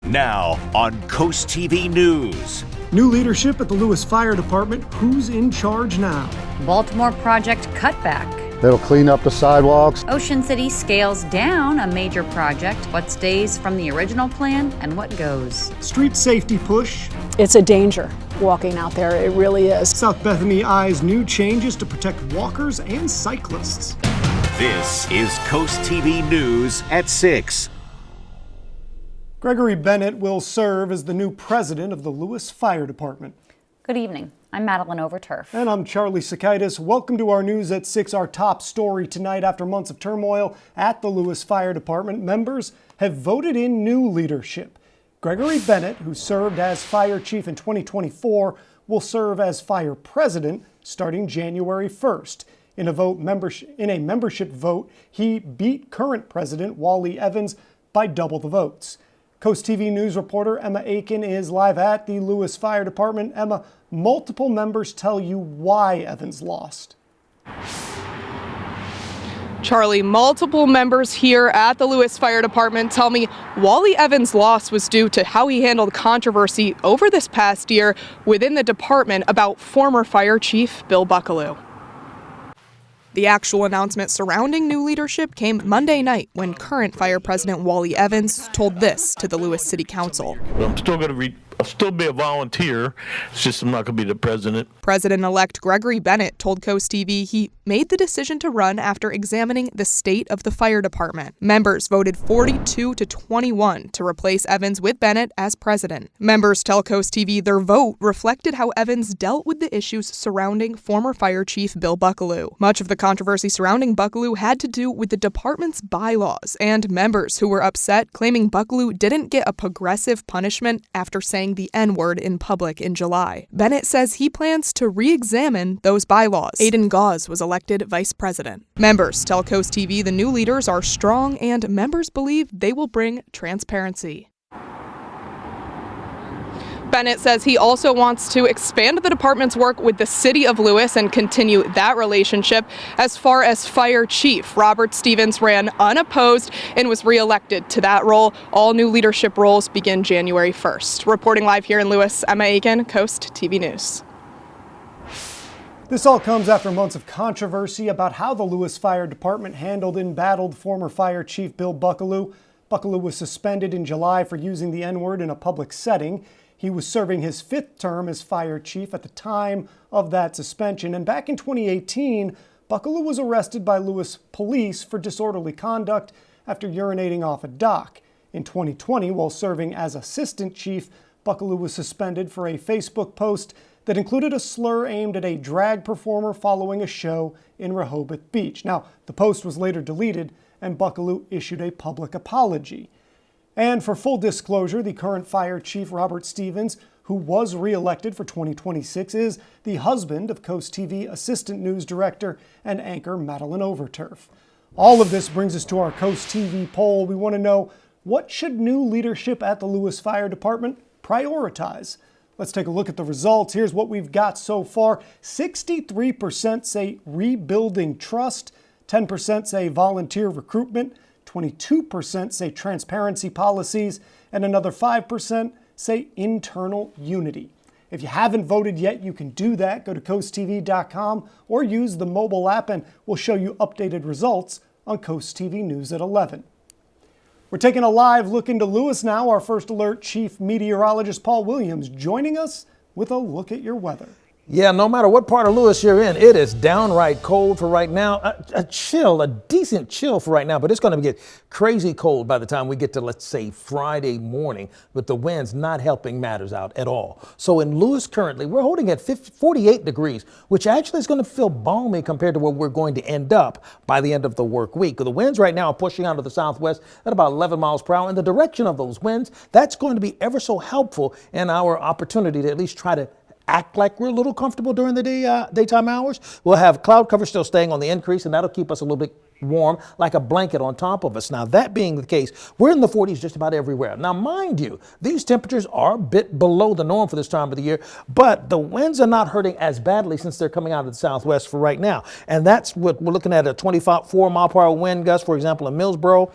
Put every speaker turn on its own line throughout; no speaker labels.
Now on Coast TV News.
New leadership at the Lewis Fire Department. Who's in charge now?
Baltimore project cutback.
They'll clean up the sidewalks.
Ocean City scales down a major project. What stays from the original plan and what goes?
Street safety push.
It's a danger walking out there. It really is.
South Bethany eyes new changes to protect walkers and cyclists.
This is Coast TV News at 6.
Gregory Bennett will serve as the new president of the Lewis Fire Department.
Good evening. I'm Madeline Overturf.
And I'm Charlie Sakaitis. Welcome to our News at 6. Our top story tonight: after months of turmoil at the Lewis Fire Department, members have voted in new leadership. Gregory Bennett, who served as fire chief in 2024, will serve as fire president starting January 1st. In a membership vote, he beat current president Wally Evans by double the votes. Coast TV News reporter Emma Aiken is live at the Lewis Fire Department. Emma, multiple members tell you why Evans lost.
Charlie, multiple members here at the Lewis Fire Department tell me Wally Evans' loss was due to how he handled controversy over this past year within the department about former fire chief Bill Buckaloo. The actual announcement surrounding new leadership came Monday night when current fire president Wally Evans told this to the Lewis City Council.
I'm still going to I'll still be a volunteer. It's just I'm not going to be the president.
President-elect Gregory Bennett told Coast TV he made the decision to run after examining the state of the fire department. Members voted 42-21 to replace Evans with Bennett as president. Members tell Coast TV their vote reflected how Evans dealt with the issues surrounding former fire chief Bill Buckaloo. Much of the controversy surrounding Buckaloo had to do with the department's bylaws and members who were upset, claiming Buckaloo didn't get a progressive punishment after saying the N-word in public in July. Bennett says he plans to re-examine those bylaws. Aidan Gause was elected vice president. Members tell Coast TV the new leaders are strong and members believe they will bring transparency. Bennett says he also wants to expand the department's work with the city of Lewis and continue that relationship. As far as fire chief, Robert Stevens ran unopposed and was reelected to that role. All new leadership roles begin January 1st. Reporting live here in Lewis, Emma Aiken, Coast TV News.
This all comes after months of controversy about how the Lewis Fire Department handled embattled former fire chief Bill Buckaloo. Buckaloo was suspended in July for using the N-word in a public setting. He was serving his 5th term as fire chief at the time of that suspension. And back in 2018, Buckaloo was arrested by Lewis police for disorderly conduct after urinating off a dock. In 2020, while serving as assistant chief, Buckaloo was suspended for a Facebook post that included a slur aimed at a drag performer following a show in Rehoboth Beach. Now, the post was later deleted and Buckaloo issued a public apology. And for full disclosure, the current fire chief, Robert Stevens, who was reelected for 2026, is the husband of Coast TV assistant news director and anchor Madeline Overturf. All of this brings us to our Coast TV poll. We want to know, what should new leadership at the Lewis Fire Department prioritize? Let's take a look at the results. Here's what we've got so far. 63% say rebuilding trust, 10% say volunteer recruitment, 22% say transparency policies, and another 5% say internal unity. If you haven't voted yet, you can do that. Go to coasttv.com or use the mobile app and we'll show you updated results on Coast TV News at 11. We're taking a live look into Lewis now. Our First Alert chief meteorologist Paul Williams joining us with a look at your weather.
Yeah, no matter what part of Lewis you're in, it is downright cold for right now. A decent chill for right now, but it's going to get crazy cold by the time we get to, let's say, Friday morning, with the winds not helping matters out at all. So in Lewis currently, we're holding at 48 degrees, which actually is going to feel balmy compared to where we're going to end up by the end of the work week. The winds right now are pushing out of the southwest at about 11 miles per hour. And the direction of those winds, that's going to be ever so helpful in our opportunity to at least try to act like we're a little comfortable during the daytime hours. We'll have cloud cover still staying on the increase, and that'll keep us a little bit warm, like a blanket on top of us. Now, that being the case, we're in the 40s just about everywhere. Now, mind you, these temperatures are a bit below the norm for this time of the year, but the winds are not hurting as badly since they're coming out of the southwest for right now. And that's what we're looking at, a 24 mile per hour wind gust, for example, in Millsboro,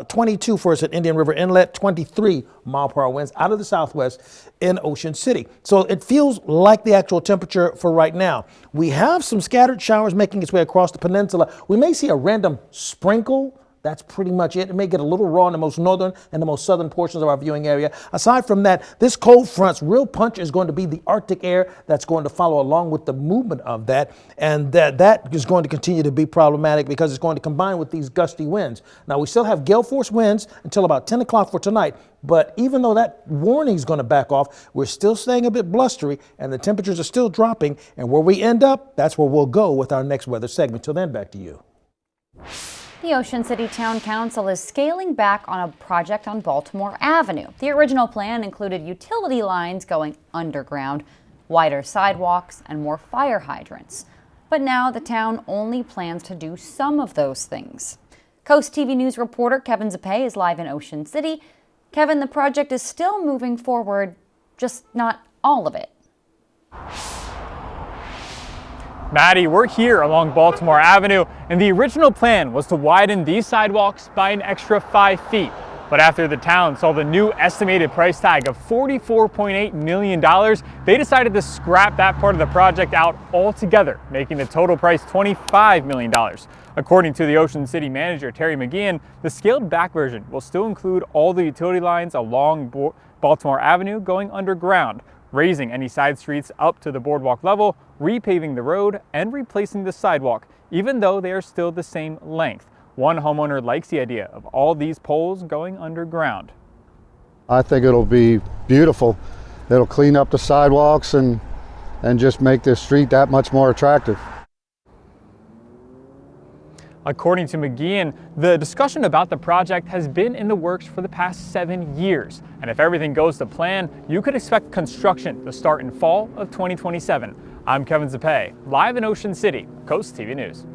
22 for us at Indian River Inlet, 23 mile per hour winds out of the southwest in Ocean City. So it feels like the actual temperature for right now. We have some scattered showers making its way across the peninsula. We may see a random sprinkle. That's pretty much it. It may get a little raw in the most northern and the most southern portions of our viewing area. Aside from that, this cold front's real punch is going to be the Arctic air that's going to follow along with the movement of that. And that is going to continue to be problematic because it's going to combine with these gusty winds. Now, we still have gale force winds until about 10 o'clock for tonight. But even though that warning is going to back off, we're still staying a bit blustery and the temperatures are still dropping. And where we end up, that's where we'll go with our next weather segment. Till then, back to you.
The Ocean City Town Council is scaling back on a project on Baltimore Avenue. The original plan included utility lines going underground, wider sidewalks, and more fire hydrants. But now the town only plans to do some of those things. Coast TV News reporter Kevin Zappe is live in Ocean City. Kevin, the project is still moving forward, just not all of it.
Maddie, we're here along Baltimore Avenue, and the original plan was to widen these sidewalks by an extra 5 feet. But after the town saw the new estimated price tag of $44.8 million, they decided to scrap that part of the project out altogether, making the total price $25 million. According to the Ocean City manager, Terry McGeehan, the scaled back version will still include all the utility lines along Baltimore Avenue going underground, raising any side streets up to the boardwalk level, repaving the road, and replacing the sidewalk, even though they are still the same length. One homeowner likes the idea of all these poles going underground.
I think it'll be beautiful. It'll clean up the sidewalks and just make this street that much more attractive.
According to McGeehan, the discussion about the project has been in the works for the past 7 years. And if everything goes to plan, you could expect construction to start in fall of 2027. I'm Kevin Zappe, live in Ocean City, Coast TV News.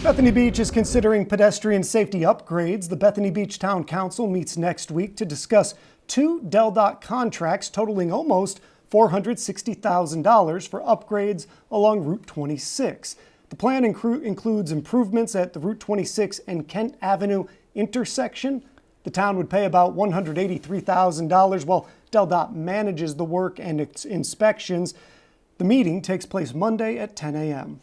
Bethany Beach is considering pedestrian safety upgrades. The Bethany Beach Town Council meets next week to discuss 2 DelDOT contracts totaling almost $460,000 for upgrades along Route 26. The plan includes improvements at the Route 26 and Kent Avenue intersection. The town would pay about $183,000 while DelDOT manages the work and its inspections. The meeting takes place Monday at 10 a.m.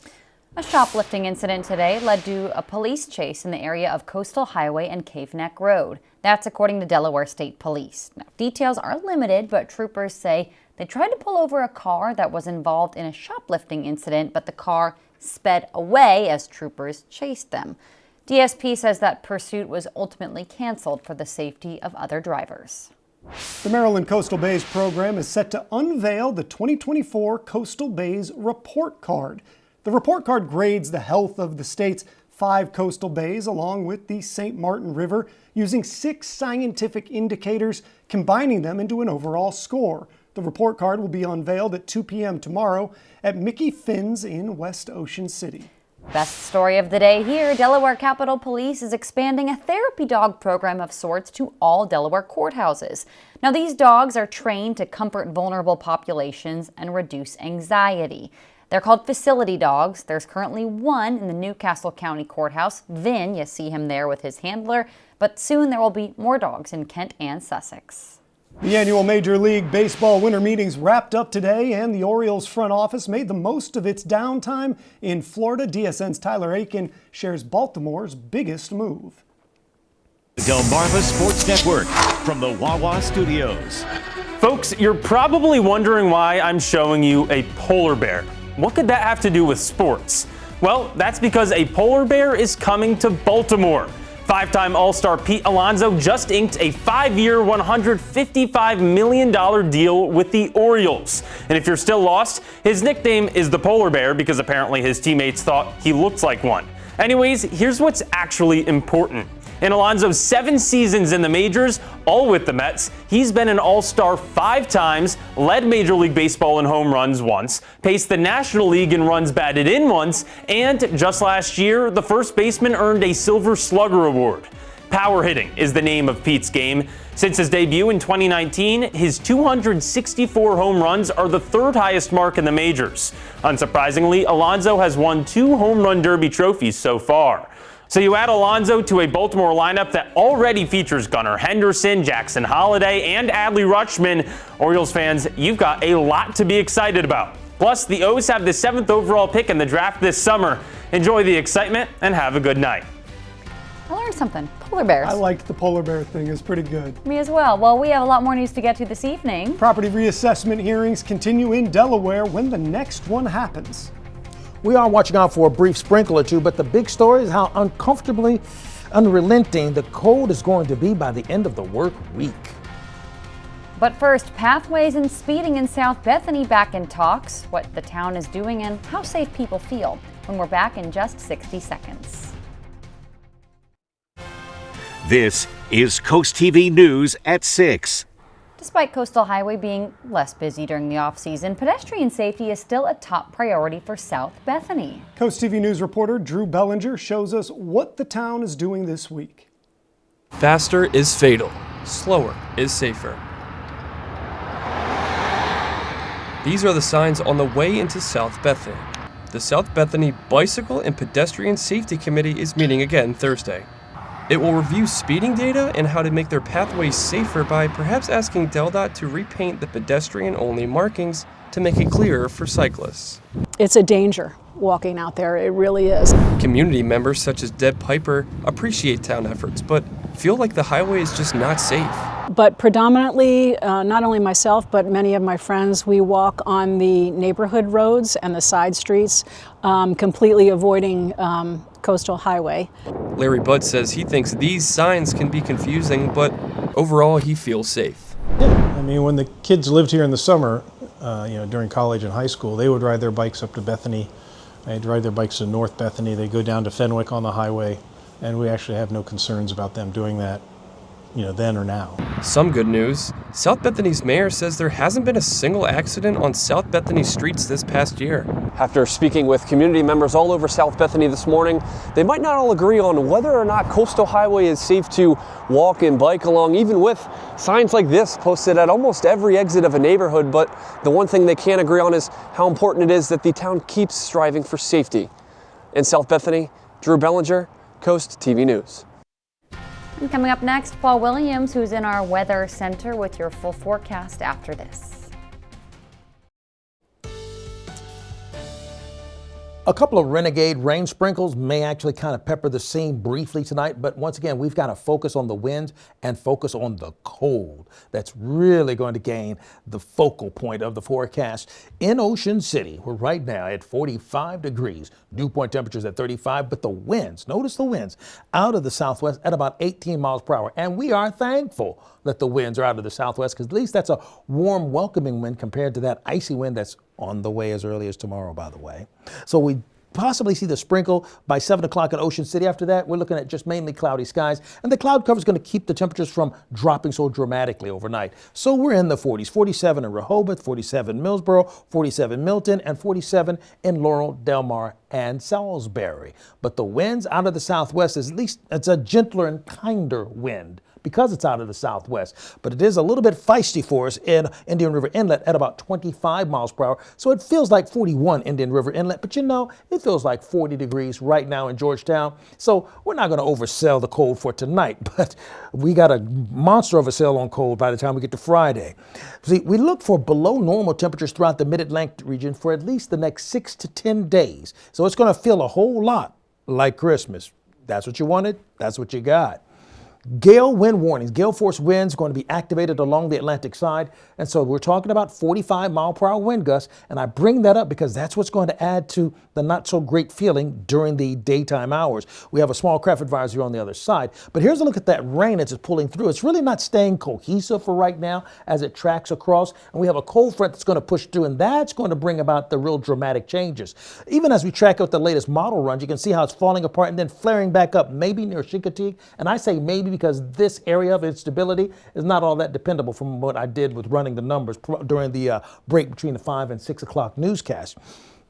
A shoplifting incident today led to a police chase in the area of Coastal Highway and Cave Neck Road. That's according to Delaware State Police. Now, details are limited, but troopers say they tried to pull over a car that was involved in a shoplifting incident, but the car sped away as troopers chased them. DSP says that pursuit was ultimately canceled for the safety of other drivers.
The Maryland Coastal Bays program is set to unveil the 2024 Coastal Bays Report Card. The report card grades the health of the state's 5 coastal bays along with the St. Martin River using 6 scientific indicators, combining them into an overall score. The report card will be unveiled at 2 p.m. tomorrow at Mickey Finn's in West Ocean City.
Best story of the day here. Delaware Capitol Police is expanding a therapy dog program of sorts to all Delaware courthouses. Now, these dogs are trained to comfort vulnerable populations and reduce anxiety. They're called facility dogs. There's currently one in the Newcastle County Courthouse. Vin, you see him there with his handler, but soon there will be more dogs in Kent and Sussex.
The annual Major League Baseball winter meetings wrapped up today, and the Orioles front office made the most of its downtime in Florida. DSN's Tyler Aiken shares Baltimore's biggest move.
The Delmarva Sports Network from the Wawa Studios.
Folks, you're probably wondering why I'm showing you a polar bear. What could that have to do with sports? Well, that's because a polar bear is coming to Baltimore. 5-time All-Star Pete Alonso just inked a 5-year, $155 million deal with the Orioles. And if you're still lost, his nickname is the Polar Bear because apparently his teammates thought he looked like one. Anyways, here's what's actually important. In Alonso's 7 seasons in the majors, all with the Mets, he's been an all-star 5 times, led Major League Baseball in home runs once, paced the National League in runs batted in once, and just last year, the first baseman earned a Silver Slugger Award. Power hitting is the name of Pete's game. Since his debut in 2019, his 264 home runs are the 3rd highest mark in the majors. Unsurprisingly, Alonso has won 2 home run derby trophies so far. So you add Alonso to a Baltimore lineup that already features Gunnar Henderson, Jackson Holliday, and Adley Rutschman. Orioles fans, you've got a lot to be excited about. Plus, the O's have the 7th overall pick in the draft this summer. Enjoy the excitement and have a good night.
I learned something. Polar bears.
I like the polar bear thing. It's pretty good.
Me as well. Well, we have a lot more news to get to this evening.
Property reassessment hearings continue in Delaware when the next one happens.
We are watching out for a brief sprinkle or two, but the big story is how uncomfortably unrelenting the cold is going to be by the end of the work week.
But first, pathways and speeding in South Bethany back in talks, what the town is doing, and how safe people feel. When we're back in just 60 seconds.
This is Coast TV News at 6.
Despite Coastal Highway being less busy during the off-season, pedestrian safety is still a top priority for South Bethany.
Coast TV News reporter Drew Bellinger shows us what the town is doing this week.
Faster is fatal. Slower is safer. These are the signs on the way into South Bethany. The South Bethany Bicycle and Pedestrian Safety Committee is meeting again Thursday. It will review speeding data and how to make their pathways safer by perhaps asking DelDOT to repaint the pedestrian-only markings to make it clearer for cyclists.
It's a danger walking out there, it really is.
Community members such as Deb Piper appreciate town efforts, but feel like the highway is just not safe.
But predominantly, not only myself, but many of my friends, we walk on the neighborhood roads and the side streets, completely avoiding Coastal Highway.
Larry Budd says he thinks these signs can be confusing, but overall he feels safe.
Yeah, I mean, when the kids lived here in the summer, during college and high school, they would ride their bikes up to Bethany. They'd ride their bikes to North Bethany. They'd go down to Fenwick on the highway, and we actually have no concerns about them doing that, then or now.
Some good news. South Bethany's mayor says there hasn't been a single accident on South Bethany streets this past year.
After speaking with community members all over South Bethany this morning, they might not all agree on whether or not Coastal Highway is safe to walk and bike along, even with signs like this posted at almost every exit of a neighborhood. But the one thing they can't agree on is how important it is that the town keeps striving for safety. In South Bethany, Drew Bellinger, Coast TV News.
And coming up next, Paul Williams, who's in our weather center with your full forecast after this.
A couple of renegade rain sprinkles may actually kind of pepper the scene briefly tonight, but once again, we've got to focus on the wind and focus on the cold. That's really going to gain the focal point of the forecast. In Ocean City, we're right now at 45 degrees. Dew point temperatures at 35, but the winds, notice the winds, out of the southwest at about 18 miles per hour. And we are thankful that the winds are out of the southwest, because at least that's a warm, welcoming wind compared to that icy wind that's on the way as early as tomorrow, by the way. So we possibly see the sprinkle by 7 o'clock in Ocean City. After that, we're looking at just mainly cloudy skies, and the cloud cover is going to keep the temperatures from dropping so dramatically overnight. So we're in the 40s, 47 in Rehoboth, 47 Millsboro, 47 Milton, and 47 in Laurel, Del Mar, and Salisbury. But the winds out of the southwest is at least, it's a gentler and kinder wind, because it's out of the southwest. But it is a little bit feisty for us in Indian River Inlet at about 25 miles per hour. So it feels like 41 Indian River Inlet, but it feels like 40 degrees right now in Georgetown. So we're not going to oversell the cold for tonight, but we got a monster of a sale on cold by the time we get to Friday. See, we look for below normal temperatures throughout the Mid-Atlantic region for at least the next 6 to 10 days. So it's going to feel a whole lot like Christmas. That's what you wanted, that's what you got. Gale wind warnings, gale force winds going to be activated along the Atlantic side. And so we're talking about 45-mile-per-hour wind gusts. And I bring that up because that's what's going to add to the not so great feeling during the daytime hours. We have a small craft advisory on the other side. But here's a look at that rain as it's pulling through. It's really not staying cohesive for right now as it tracks across. And we have a cold front that's going to push through, and that's going to bring about the real dramatic changes. Even as we track out the latest model runs, you can see how it's falling apart and then flaring back up, maybe near Chincoteague. And I say maybe because this area of instability is not all that dependable from what I did with running the numbers during the break between the 5 and 6 o'clock newscast.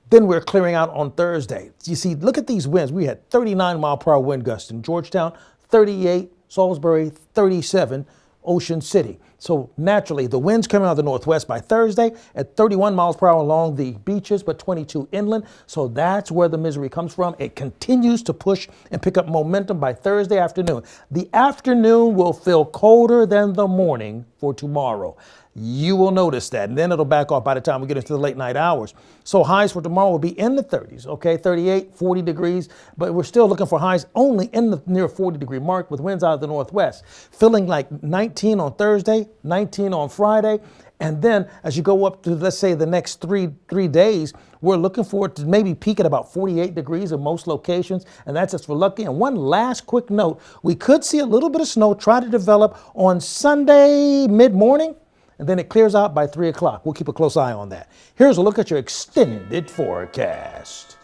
Then we're clearing out on Thursday. You see, look at these winds. We had 39-mile-per-hour wind gusts in Georgetown, 38, Salisbury, 37, Ocean City. So naturally, the winds coming out of the northwest by Thursday at 31 miles per hour along the beaches, but 22 inland. So that's where the misery comes from. It continues to push and pick up momentum by Thursday afternoon. The afternoon will feel colder than the morning for tomorrow. You will notice that, and then it'll back off by the time we get into the late night hours. So highs for tomorrow will be in the 30s, okay, 38, 40 degrees, but we're still looking for highs only in the near 40-degree mark with winds out of the northwest. Feeling like 19 on Thursday, 19 on Friday, and then as you go up to, let's say, the next three days, we're looking for it to maybe peak at about 48 degrees in most locations, and that's just for lucky. And one last quick note, we could see a little bit of snow try to develop on Sunday mid-morning, and then it clears out by 3 o'clock. We'll keep a close eye on that. Here's a look at your extended forecast.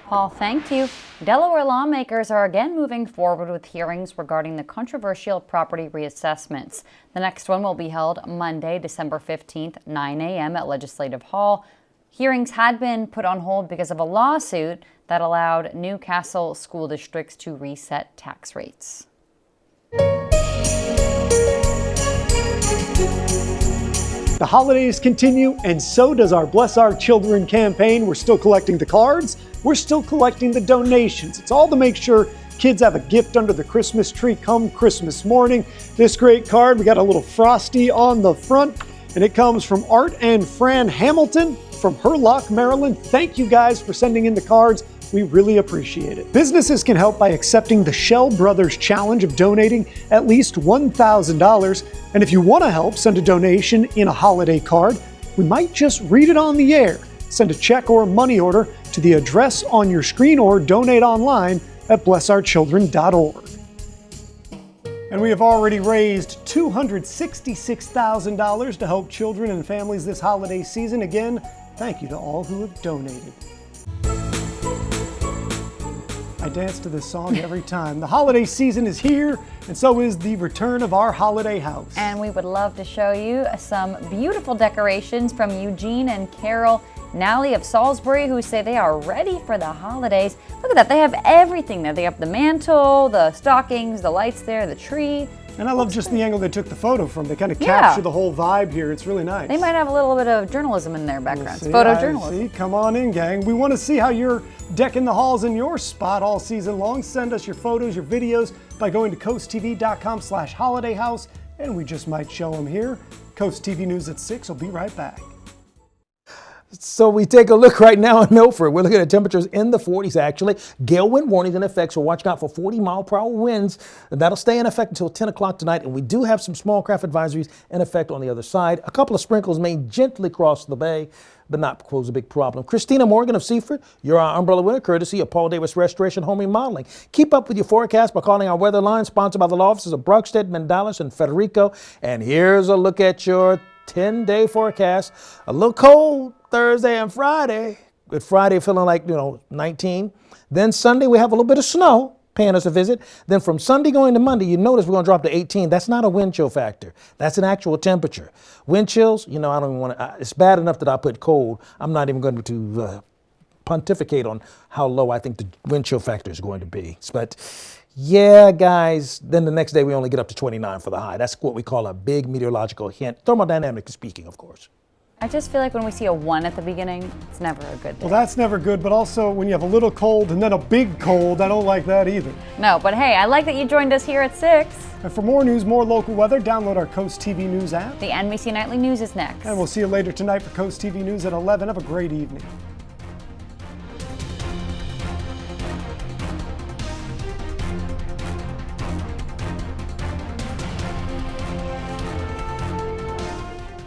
Paul, thank you. Delaware lawmakers are again moving forward with hearings regarding the controversial property reassessments. The next one will be held Monday, December 15th, 9 a.m. at Legislative Hall. Hearings had been put on hold because of a lawsuit that allowed Newcastle school districts to reset tax rates.
The holidays continue, and so does our Bless Our Children campaign. We're still collecting the cards. We're still collecting the donations. It's all to make sure kids have a gift under the Christmas tree come Christmas morning. This great card, we got a little frosty on the front, and it comes from Art and Fran Hamilton from Hurlock, Maryland. Thank you guys for sending in the cards. We really appreciate it. Businesses can help by accepting the Shell Brothers Challenge of donating at least $1,000. And if you want to help send a donation in a holiday card, we might just read it on the air. Send a check or a money order to the address on your screen or donate online at blessourchildren.org. And we have already raised $266,000 to help children and families this holiday season. Again, thank you to all who have donated. I dance to this song every time. The holiday season is here, and so is the return of our holiday house.
And we would love to show you some beautiful decorations from Eugene and Carol Nally of Salisbury, who say they are ready for the holidays. Look at that, they have everything there. They have the mantle, the stockings, the lights there, the tree.
And I love just the angle they took the photo from. They kind of capture the whole vibe here. It's really nice.
They might have a little bit of journalism in their background. It's photojournalism.
See, come on in, gang. We want to see how you're decking the halls in your spot all season long. Send us your photos, your videos by going to coasttv.com/holidayhouse, and we just might show them here. Coast TV News at 6 will be right back.
So we take a look right now in Milford. We're looking at temperatures in the 40s, actually. Gale wind warnings in effect, so watch out for 40-mile-per-hour winds. And that'll stay in effect until 10 o'clock tonight. And we do have some small craft advisories in effect on the other side. A couple of sprinkles may gently cross the bay, but not pose a big problem. Christina Morgan of Seaford, you're our umbrella winner, courtesy of Paul Davis Restoration Home Remodeling. Keep up with your forecast by calling our weather line, sponsored by the law offices of Brockstead, Mendalis, and Federico. And here's a look at your 10-day forecast. A little cold Thursday and Friday, with Friday feeling like, 19. Then Sunday we have a little bit of snow paying us a visit. Then from Sunday going to Monday, you notice we're going to drop to 18. That's not a wind chill factor. That's an actual temperature. Wind chills, I don't even want to, it's bad enough that I put cold. I'm not even going to pontificate on how low I think the wind chill factor is going to be. But yeah, guys, then the next day we only get up to 29 for the high. That's what we call a big meteorological hint, thermodynamically speaking, of course.
I just feel like when we see a 1 at the beginning, it's never a good day.
Well, that's never good, but also when you have a little cold and then a big cold, I don't like that either.
No, but hey, I like that you joined us here at 6.
And for more news, more local weather, download our Coast TV News app.
The NBC Nightly News is next.
And we'll see you later tonight for Coast TV News at 11. Have a great evening.